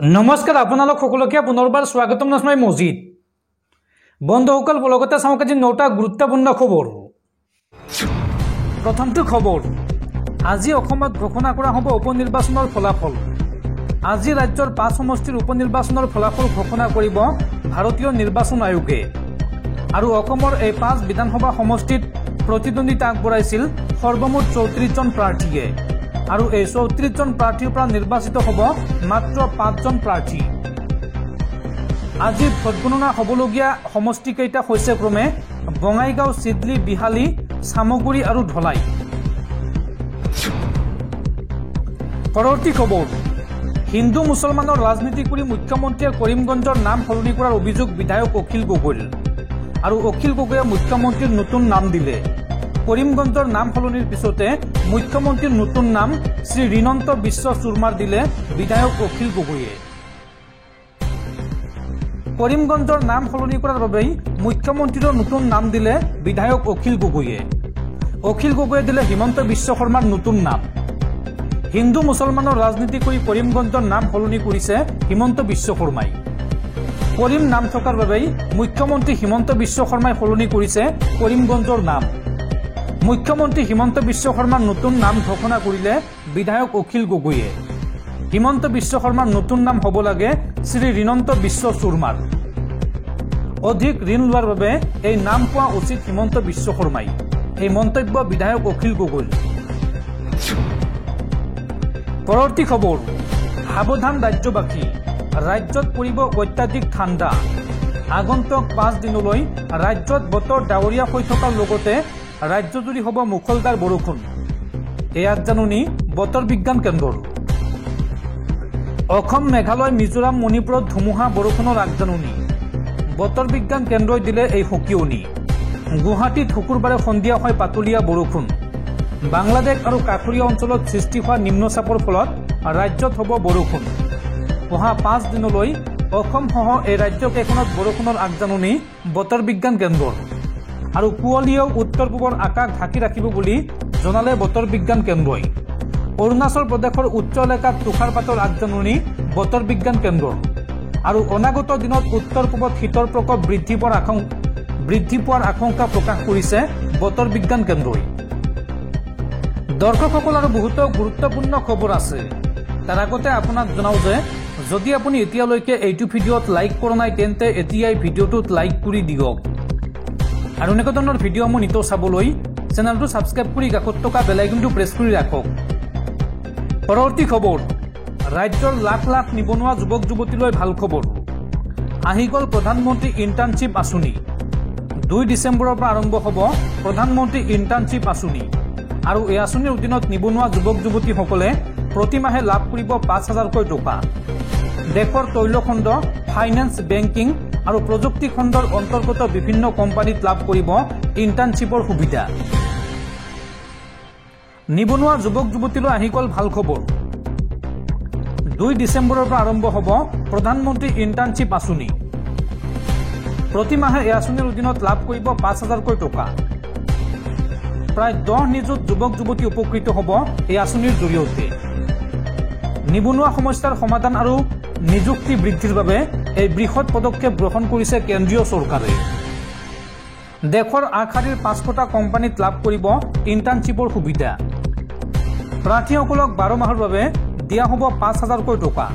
नमस्कार আপোনালোক সকলোকে পুনৰবাৰ স্বাগতম নাছমাই মজিদ বন্ধুসকল বলগতে চাওক আজি 9টা গুৰুত্বপূৰ্ণ খবৰ প্ৰথমটো খবৰ আজি অসমত ঘোষণা কৰা হ'ব উপনিৰ্বাচনৰ ফলাফল আজি ৰাজ্যৰ 5 সমষ্টিৰ উপনিৰ্বাচনৰ ফলাফল ঘোষণা কৰিব ভাৰতীয় নিৰ্বাচন আয়োগে আৰু অসমৰ এই 5 বিধানসভা সমষ্টিত প্ৰতিদ্বন্দ্বিতা আগবঢ়াইছিল সৰ্বমুঠ 34 জন প্ৰাৰ্থীয়ে আৰু এই 34 জন প্ৰাৰ্থীৰ পৰা নিৰ্বাচিত হ'ব মাত্ৰ 5 জন প্ৰাৰ্থী আজি ভোট গণনা হ'বলগীয়া সমষ্টি কেইটা হৈছে ক্ৰমে বঙাইগাঁও সিডলি বিহালী সামগুৰি আৰু ঢলাই পৰৱৰ্তী খবৰ হিন্দু মুছলমানৰ ৰাজনীতি কৰি মুখ্যমন্ত্ৰীয়ে কৰিমগঞ্জৰ নাম সলনি কৰাৰ অভিযোগ বিধায়ক অখিল গগৈৰ আৰু অখিল গগৈয়ে মুখ্যমন্ত্ৰীৰ নতুন নাম দিলে কৰিমগঞ্জৰ নাম সলনিৰ পিছতে মুখ্যমন্ত্ৰীৰ নতুন নাম শ্ৰী ঋণন্ত বিশ্ব শৰ্মাৰ দিলে বিধায়ক অখিল গগৈয়ে কৰিমগঞ্জৰ নাম সলনি কৰাৰ বাবে মুখ্যমন্ত্ৰীৰ নতুন নাম দিলে বিধায়ক অখিল গগৈয়ে দিলে হিমন্ত বিশ্ব শৰ্মাৰ নতুন নাম হিন্দু মুছলমানৰ ৰাজনীতি কৰি কৰিমগঞ্জৰ নাম সলনি কৰিছে হিমন্ত বিশ্ব শৰ্মাই কৰিম নাম থকাৰ বাবে মুখ্যমন্ত্ৰী হিমন্ত বিশ্ব শৰ্মাই সলনি কৰিছে কৰিমগঞ্জৰ নাম মুখ্যমন্ত্ৰী হিমন্ত বিশ্ব শৰ্মাৰ নতুন নাম ঘোষণা কৰিলে বিধায়ক অখিল গগৈয়ে হিমন্ত বিশ্ব শৰ্মাৰ নতুন নাম হ'ব লাগে শ্ৰী ঋণন্ত বিশ্ব শৰ্মাৰ অধিক ঋণ লোৱাৰ বাবে এই নাম পোৱা উচিত হিমন্ত বিশ্ব শৰ্মাই এই মন্তব্য বিধায়ক অখিল গগৈ পৰৱৰ্তী খবৰ সাৱধান ৰাজ্যবাসী ৰাজ্যত পৰিব অত্যাধিক ঠাণ্ডা আগন্তুক 5 দিনলৈ ৰাজ্যত বতৰ ডাৱৰীয়া হৈ থকাৰ লগতে ৰাজ্যজুৰি হ'ব মুখলধাৰ বৰষুণ এই আগজাননী বতৰ বিজ্ঞান কেন্দ্ৰৰ অসম মেঘালয় মিজোৰাম মণিপুৰত ধুমুহা বৰষুণৰ আগজাননী বতৰ বিজ্ঞান কেন্দ্ৰই দিলে এই সকিয়নি গুৱাহাটীত শুকুৰবাৰে সন্ধিয়া হয় পাতলীয়া বৰষুণ বাংলাদেশ আৰু কাষৰীয়া অঞ্চলত সৃষ্টি হোৱা নিম্নচাপৰ ফলত ৰাজ্যত হ'ব বৰষুণ অহা 5 দিনলৈ অসমসহ এই ৰাজ্যকেইখনত বৰষুণৰ আগজাননী বতৰ বিজ্ঞান কেন্দ্ৰৰ আৰু কুঁৱলীয়েও উত্তৰ পূবৰ আকাশ ঢাকি ৰাখিব বুলি জনালে বতৰ বিজ্ঞান কেন্দ্ৰই অৰুণাচল প্ৰদেশৰ উচ্চ এলেকাত তুষাৰপাতৰ আগজাননী বতৰ বিজ্ঞান কেন্দ্ৰৰ আৰু অনাগত দিনত উত্তৰ পূবত শীতৰ প্ৰকোপ বৃদ্ধি পোৱাৰ আশংকা প্ৰকাশ কৰিছে বতৰ বিজ্ঞান কেন্দ্ৰই দৰ্শকসকল আৰু বহুতো গুৰুত্বপূৰ্ণ খবৰ আছে তাৰ আগতে আপোনাক জনাও যে যদি আপুনি এতিয়ালৈকে এইটো ভিডিঅ'ত লাইক কৰা নাই তেন্তে এতিয়াই ভিডিঅ'টোত লাইক কৰি দিয়ক আৰু এনেকুৱা ধৰণৰ ভিডিঅ'সমূহ নিতৌ চাবলৈ চেনেলটো ছাবস্ক্ৰাইব কৰি কাষত থকা বেল আইকনটো প্ৰেছ কৰি ৰাখক পৰৱৰ্তী খবৰ ৰাজ্যৰ লাখ লাখ নিবনুৱা যুৱক যুৱতীলৈ ভাল খবৰ আহি গ'ল প্ৰধানমন্ত্ৰী ইণ্টাৰ্ণশ্বিপ আঁচনি 2 ডিচেম্বৰৰ পৰা আৰম্ভ হ'ব প্ৰধানমন্ত্ৰী ইণ্টাৰ্ণশ্বিপ আঁচনি আৰু এই আঁচনিৰ অধীনত নিবনুৱা যুৱক যুৱতীসকলে প্ৰতিমাহে লাভ কৰিব 5,000কৈ টকা দেশৰ তৈলখণ্ড ফাইনেন্স বেংকিং আৰু প্ৰযুক্তি খণ্ডৰ অন্তৰ্গত বিভিন্ন কোম্পানীত লাভ কৰিব ইণ্টাৰ্ণশ্বিপৰ সুবিধা নিবনুৱা যুৱক যুৱতীলৈ আহি গ'ল ভাল খবৰ 2 ডিচেম্বৰৰ পৰা আৰম্ভ হ'ব প্ৰধানমন্ত্ৰী ইণ্টাৰ্ণশ্বিপ আঁচনি প্ৰতিমাহে এই আঁচনিৰ অধীনত লাভ কৰিব 5,000কৈ টকা প্ৰায় 10 নিযুত যুৱক যুৱতী উপকৃত হ'ব এই আঁচনিৰ জৰিয়তে নিবনুৱা সমস্যাৰ সমাধান আৰু নিযুক্তি বৃদ্ধিৰ বাবে এই বৃহৎ পদক্ষেপ গ্ৰহণ কৰিছে কেন্দ্ৰীয় চৰকাৰে দেশৰ আগশাৰীৰ 500টা কোম্পানীত লাভ কৰিব ইণ্টাৰ্ণশ্বিপৰ সুবিধা প্ৰাৰ্থীসকলক 12 মাহৰ বাবে দিয়া হ'ব 5,000কৈ টকা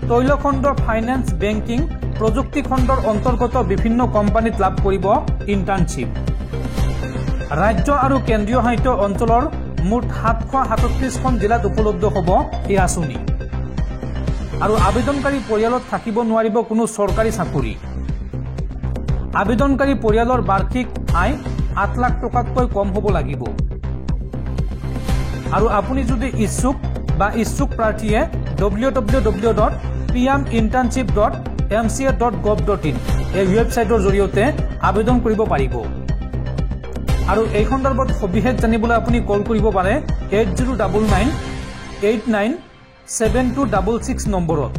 তৈলখণ্ড ফাইনেন্স বেংকিং প্ৰযুক্তি খণ্ডৰ অন্তৰ্গত বিভিন্ন কোম্পানীত লাভ কৰিব ইণ্টাৰ্ণশ্বিপ ৰাজ্য আৰু কেন্দ্ৰীয় শাসিত অঞ্চলৰ মুঠ 737খন জিলাত উপলব্ধ হ'ব এই আঁচনি আৰু আবেদনকাৰী পৰিয়ালত থাকিব নোৱাৰিব কোনো চৰকাৰী চাকৰি আবেদনকাৰী পৰিয়ালৰ বাৰ্ষিক আয় 8 লাখ টকাতকৈ কম হ'ব লাগিব আৰু আপুনি যদি ইচ্ছুক প্ৰাৰ্থীয়ে www.pminternship.mca.gov.in এই ৱেবছাইটৰ জৰিয়তে আবেদন কৰিব পাৰিব আৰু এই সন্দৰ্ভত সবিশেষ জানিবলৈ আপুনি কল কৰিব পাৰে 8099897266 নম্বৰত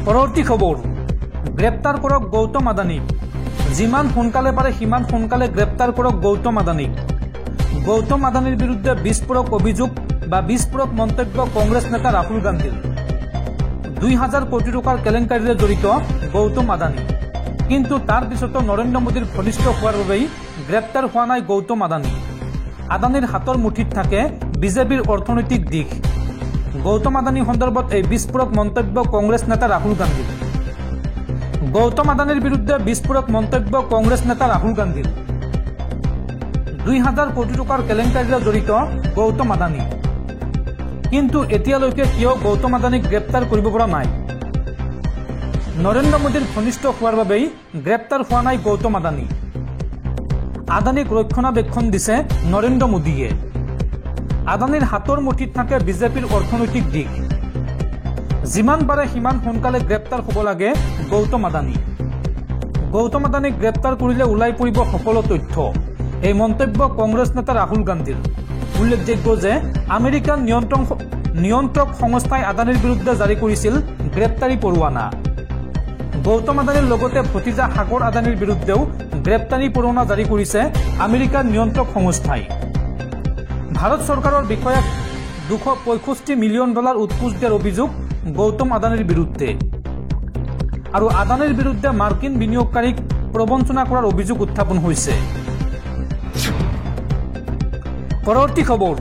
পৰৱৰ্তী খবৰ গ্ৰেপ্তাৰ কৰক গৌতম আদানীক যিমান সোনকালে পাৰে সিমান সোনকালে গ্ৰেপ্তাৰ কৰক গৌতম আদানীক গৌতম আদানীৰ বিৰুদ্ধে বিস্ফোৰক অভিযোগ বা বিস্ফোৰক মন্তব্য কংগ্ৰেস নেতা ৰাহুল গান্ধীৰ। 2000 কোটি টাকাৰ কেলেঙ্কাৰিৰে জড়িত গৌতম আদানী, কিন্তু তাৰ পিছতো নৰেন্দ্ৰ মোদীৰ ঘনিষ্ঠ হোৱাৰ বাবেই গ্ৰেপ্তাৰ হোৱা নাই গৌতম আদানী। আদানীৰ হাতৰ মুঠিত থাকে বিজেপিৰ অৰ্থনৈতিক দিশ। গৌতম আদানী সন্দৰ্ভত এই বিস্ফোৰক মন্তব্য কংগ্ৰেস নেতা ৰাহুল গান্ধীৰ। গৌতম আদানীৰ বিৰুদ্ধে বিস্ফোৰক মন্তব্য কংগ্ৰেস নেতা ৰাহুল গান্ধীৰ। 2000 কোটি টাকাৰ কেলেঙ্কাৰিৰে জড়িত গৌতম আদানী, কিন্তু এতিয়ালৈকে কিয় গৌতম আদানীক গ্ৰেপ্তাৰ কৰিব পৰা নাই? নৰেন্দ্ৰ মোদীৰ ঘনিষ্ঠ হোৱাৰ বাবেই গ্ৰেপ্তাৰ হোৱা নাই গৌতম আদানী। আদানীক ৰক্ষণাবেক্ষণ দিছে নৰেন্দ্ৰ মোদীয়ে। আদানীৰ হাতৰ মুঠিত থাকে বিজেপিৰ অৰ্থনৈতিক দিশ। যিমান পাৰে সিমান সোনকালে গ্ৰেপ্তাৰ হ'ব লাগে গৌতম আদানী। গৌতম আদানীক গ্ৰেপ্তাৰ কৰিলে ওলাই পৰিব সকলো তথ্য। এই মন্তব্য কংগ্ৰেছ নেতা ৰাহুল গান্ধীৰ। উল্লেখযোগ্য যে আমেৰিকান নিয়ন্ত্ৰক সংস্থাই আদানীৰ বিৰুদ্ধে জাৰি কৰিছিল গ্ৰেপ্তাৰী পৰোৱানা। গৌতম আদানীৰ লগতে ভতিজা সাগৰ আদানীৰ বিৰুদ্ধেও গ্ৰেপ্তাৰী পৰোৱানা জাৰি কৰিছে আমেৰিকান নিয়ন্ত্ৰক সংস্থাই। ভাৰত চৰকাৰৰ বিষয়াক $265 মিলিয়ন উৎকোচ দিয়াৰ অভিযোগ গৌতম আদানীৰ বিৰুদ্ধে, আৰু আদানীৰ বিৰুদ্ধে মাৰ্কিন বিনিয়োগকাৰীক প্ৰবঞ্চনা কৰাৰ অভিযোগ উত্থাপন হৈছে। পৰৱৰ্তী খবৰ,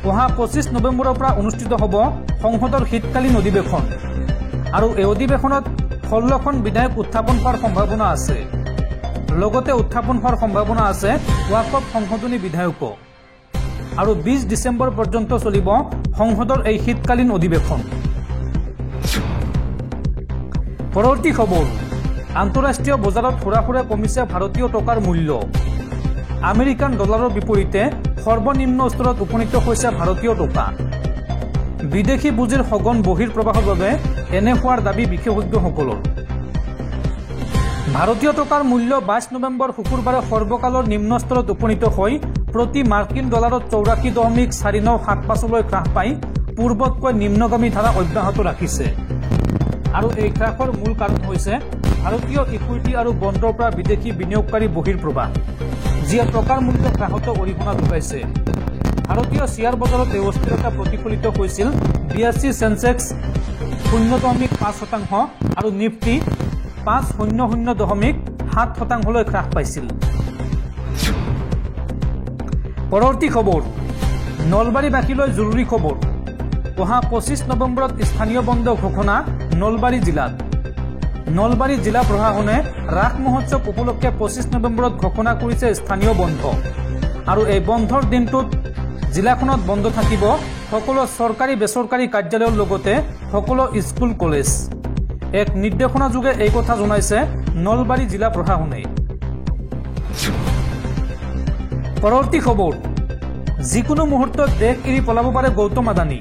অহা 25 নৱেম্বৰৰ পৰা অনুষ্ঠিত হ'ব সংসদৰ শীতকালীন অধিৱেশন, আৰু এই অধিৱেশনত 16খন বিধেয়ক উত্থাপন হোৱাৰ সম্ভাৱনা আছে। লগতে উত্থাপন হোৱাৰ সম্ভাৱনা আছে ৱাকফ সংশোধনী বিধেয়কো। আৰু 20 ডিচেম্বৰ পৰ্যন্ত চলিব সংসদৰ এই শীতকালীন অধিৱেশন। পৰৱৰ্তী খবৰ, আন্তঃৰাষ্ট্ৰীয় বজাৰত হুৰাহুৰে কমিছে ভাৰতীয় টকাৰ মূল্য। আমেৰিকান ডলাৰৰ বিপৰীতে সৰ্বনিম্ন স্তৰত উপনীত হৈছে ভাৰতীয় টকা। বিদেশী পুঁজিৰ সঘন বহিৰ্প্ৰৱাহৰ বাবে এনে হোৱাৰ দাবী বিশেষজ্ঞসকলৰ। ভাৰতীয় টকাৰ মূল্য 22 নৱেম্বৰ শুকুৰবাৰে সৰ্বকালৰ নিম্ন স্তৰত উপনীত হৈ প্ৰতি মাৰ্কিন ডলাৰত 84.4975লৈ হ্ৰাস পাই পূৰ্বতকৈ নিম্নগামী ধাৰা অব্যাহত ৰাখিছে। আৰু এই হ্ৰাসৰ মূল কাৰণ হৈছে ভাৰতীয় ইকুইটি আৰু বণ্ডৰ পৰা বিদেশী বিনিয়োগকাৰী বহিৰ্প্ৰৱাহ, যিয়ে টকাৰ মূল্য হ্ৰাসত অৰিহণা যোগাইছে। ভাৰতীয় শ্বেয়াৰ বজাৰত এই অস্থিৰতা প্ৰতিফলিত হৈছিল। BSE চেনচেক্স 0.5% আৰু নিফটি 500.7%লৈ হ্ৰাস পাইছিল। পৰৱৰ্তী খবৰ, নলবাৰীবাসীলৈ জৰুৰী খবৰ। অহা 25 নৱেম্বৰত স্থানীয় বন্ধ ঘোষণা নলবাৰী জিলাত। নলবাৰী জিলা প্ৰশাসনে ৰাস মহোৎসৱ উপলক্ষে 25 নৱেম্বৰত ঘোষণা কৰিছে স্থানীয় বন্ধ, আৰু এই বন্ধৰ দিনটোত জিলাখনত বন্ধ থাকিব সকলো চৰকাৰী বেচৰকাৰী কাৰ্যালয়ৰ লগতে সকলো স্কুল কলেজ। এক নিৰ্দেশনাযোগে এই কথা জনাইছে নলবাৰী জিলা প্ৰশাসনে। পৰৱৰ্তী খবৰ, যিকোনো মুহূৰ্তত দেশ এৰি পলাব পাৰে গৌতম আদানী।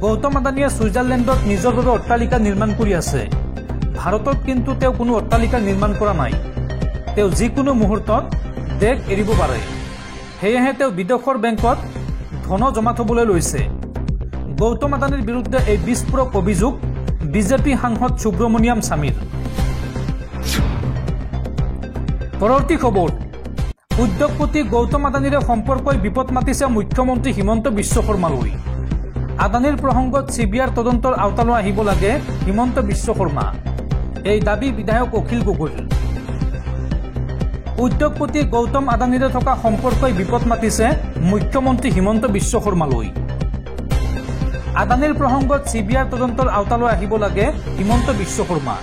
গৌতম আদানীয়ে ছুইজাৰলেণ্ডত নিজৰ বাবে অট্টালিকা নিৰ্মাণ কৰি আছে। ভাৰতত কিন্তু তেওঁ কোনো অট্টালিকা নিৰ্মাণ কৰা নাই। তেওঁ যিকোনো মুহূৰ্তত দেশ এৰিব পাৰে। সেয়েহে তেওঁ বিদেশৰ বেংকত ধন জমা থবলৈ লৈছে। গৌতম আদানীৰ বিৰুদ্ধে এই বিস্ফোৰক অভিযোগ বিজেপি সাংসদ সুব্ৰমণিয়াম স্বামীৰ। পৰৱৰ্তী খবৰ, উদ্যোগপতি গৌতম আদানীৰে সম্পৰ্কই বিপদ মাতিছে মুখ্যমন্ত্ৰী হিমন্ত বিশ্ব শৰ্মালৈ। আদানীৰ প্ৰসংগত CBIৰ তদন্তৰ আওতালৈ আহিব লাগে হিমন্ত বিশ্ব শৰ্মা। এই দাবী বিধায়ক অখিল গগৈৰ। উদ্যোগপতি গৌতম আদানীৰে থকা সম্পৰ্কই বিপদ মাতিছে মুখ্যমন্ত্ৰী হিমন্ত বিশ্ব শৰ্মালৈ। আদানীৰ প্ৰসংগত CBIৰ তদন্তৰ আওতালৈ আহিব লাগে হিমন্ত বিশ্ব শৰ্মা।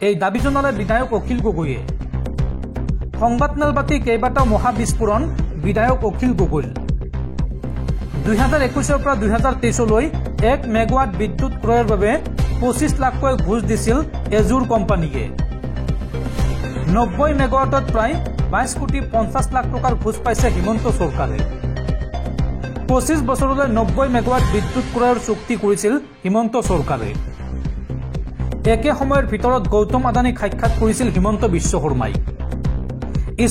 এই দাবী জনালে বিধায়ক অখিল গগৈয়ে। সংবাদমেল পাতি কেইবাটাও মহাবিস্ফোৰণ বিধায়ক অখিল গগৈৰ। 2021 পৰা 2023লৈ 1 মেগাৱাট বিদ্যুৎ ক্ৰয়ৰ বাবে 25 লাখকৈ ঘোষ দিছিল এজুৰ কোম্পানীয়ে। 90 মেগাৱাটত প্ৰায় 22.50 লাখ টকাৰ ঘোষ পাইছে হিমন্ত চৰকাৰে। 25 বছৰলৈ 90 মেগাৱাট বিদ্যুৎ ক্ৰয়ৰ চুক্তি কৰিছিল হিমন্ত চৰকাৰে। একে সময়ৰ ভিতৰত গৌতম আদানীক সাক্ষাৎ কৰিছিল হিমন্ত বিশ্ব শৰ্মাই।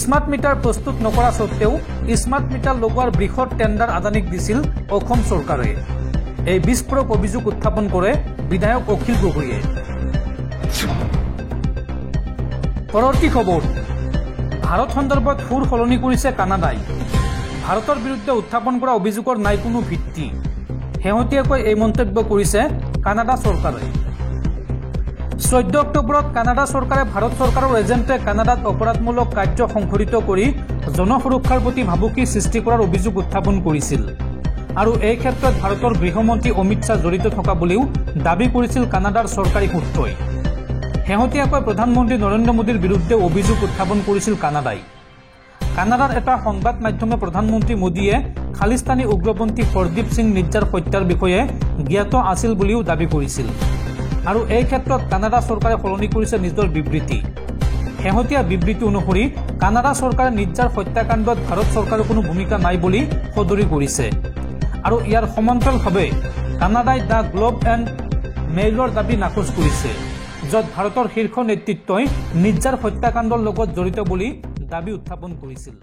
স্মাৰ্ট মিটাৰ প্ৰস্তুত নকৰা স্বত্তেও স্মাৰ্ট মিটাৰ লগোৱাৰ বৃহৎ টেণ্ডাৰ আদানীক দিছিল অসম চৰকাৰে। এই বিস্ফোৰক অভিযোগ উত্থাপন কৰে বিধায়ক অখিল গগৈয়ে। পৰৱৰ্তী খবৰ, ভাৰত সন্দৰ্ভত সুৰ সলনি কৰিছে কানাডাই। ভাৰতৰ বিৰুদ্ধে উত্থাপন কৰা অভিযোগৰ নাই কোনো ভিত্তি শেহতীয়াকৈ এই মন্তব্য কৰিছে কানাডা চৰকাৰে 14 অক্টোবৰত কানাডা চৰকাৰে ভাৰত চৰকাৰৰ এজেণ্টে কানাডাত অপৰাধমূলক কাৰ্য সংঘটিত কৰি জনসুৰক্ষাৰ প্ৰতি ভাবুকি সৃষ্টি কৰাৰ অভিযোগ উত্থাপন কৰিছিল আৰু এই ক্ষেত্ৰত ভাৰতৰ গৃহমন্ত্ৰী অমিত শ্বাহ জড়িত থকা বুলিও দাবী কৰিছিল কানাডাৰ চৰকাৰী সূত্ৰই শেহতীয়াকৈ প্ৰধানমন্ত্ৰী নৰেন্দ্ৰ মোদীৰ বিৰুদ্ধে অভিযোগ উত্থাপন কৰিছিল কানাডাই কানাডাৰ এটা সংবাদ মাধ্যমে প্ৰধানমন্ত্ৰী মোদীয়ে খালিস্তানী উগ্ৰপন্থী হৰদীপ সিং নিৰ্জাৰ হত্যাৰ বিষয়ে জ্ঞাত আছিল বুলিও দাবী কৰিছিল আৰু এই ক্ষেত্ৰত কানাডা চৰকাৰে সলনি কৰিছে নিজৰ বিবৃতি শেহতীয়া বিবৃতি অনুসৰি কানাডা চৰকাৰে নিৰ্জাৰ হত্যাকাণ্ডত ভাৰত চৰকাৰৰ কোনো ভূমিকা নাই বুলি সদৰি কৰিছে আৰু ইয়াৰ সমান্তৰালভাৱে কানাডাই দ্য গ্লোব এণ্ড মেইলৰ দাবী নাকচ কৰিছে য'ত ভাৰতৰ শীৰ্ষ নেতৃত্বই নিৰ্জাৰ হত্যাকাণ্ডৰ লগত জড়িত বুলি দাবী উত্থাপন কৰিছিল